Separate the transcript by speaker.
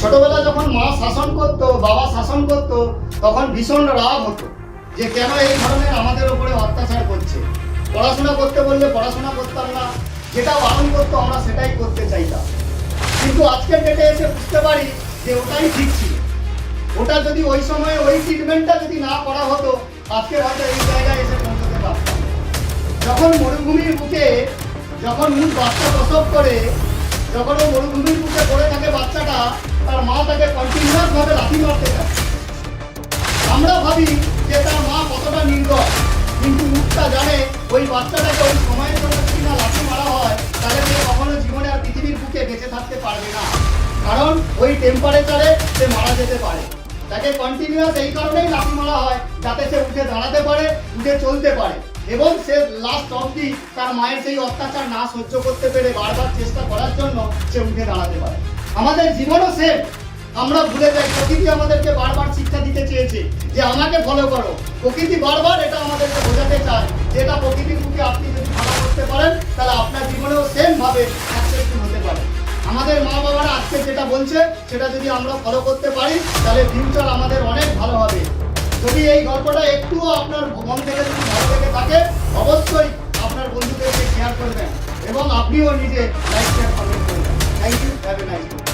Speaker 1: ছোটবেলা যখন মা শাসন করতো, বাবা শাসন করতো, তখন ভীষণ রাগ হতো যে কেন এই ধরনের আমাদের উপরে অত্যাচার করছে। পড়াশোনা করতে বললে পড়াশোনা করতাম না, যেটা বারণ করতো আমরা সেটাই করতে চাইতাম। কিন্তু আজকের ডেটে এসে বুঝতে পারি যে ওটাই ঠিক ছিল। ওটা যদি ওই সময়ে ওই ট্রিটমেন্টটা যদি না করা হতো, আজকে হয়তো এই জায়গায় এসে পৌঁছতে পারতাম। যখন মরুভূমির বুকে যখন বাচ্চা প্রসব করে, যখন ও মরুভূমির বুকে পড়ে থাকে বাচ্চাটা, তার মা তাকে কন্টিনিউয়াস ভাবে লাথি মারতে চায়। আমরা ভাবি যে তার মা কতটা নির্দয়, কিন্তু মুখটা জানে ওই বাচ্চাটাকে ওই সময়ের জন্য যদি না লাথি মারা হয়, তাহলে সে কখনো জীবনে আর পৃথিবীর বুকে বেঁচে থাকতে পারবে না। কারণ ওই টেম্পারেচারে সে মারা যেতে পারে। তাকে কন্টিনিউয়াস এই কারণেই লাথি মারা হয়, যাতে সে উঠে দাঁড়াতে পারে, উঠে চলতে পারে, এবং সে লাস্ট অবধি তার মায়ের সেই অত্যাচার না সহ্য করতে পেরে বারবার চেষ্টা করার জন্য সে উঠে দাঁড়াতে পারে। আমাদের জীবনও সেম। আমরা ভুলে যাই, প্রকৃতি আমাদেরকে বারবার শিক্ষা দিতে চেয়েছে যে আমাকে ফলো করো। প্রকৃতি বারবার এটা আমাদেরকে বোঝাতে চায় যে এটা প্রকৃতির বুকে আপনি যদি ফলো করতে পারেন, তাহলে আপনার জীবনেও সেম ভাবে সাকসেসফুল হতে পারে। আমাদের মা বাবারা আজকে যেটা বলছে সেটা যদি আমরা ফলো করতে পারি, তাহলে ফিউচার আমাদের অনেক ভালো হবে। যদি এই গল্পটা একটুও আপনার মন থেকে যদি ভালো লেগে থাকে, অবশ্যই আপনার বন্ধুদেরকে শেয়ার করবেন এবং আপনিও নিজে লাইক শেয়ার কমেন্ট করবেন। Thank you, have a nice day.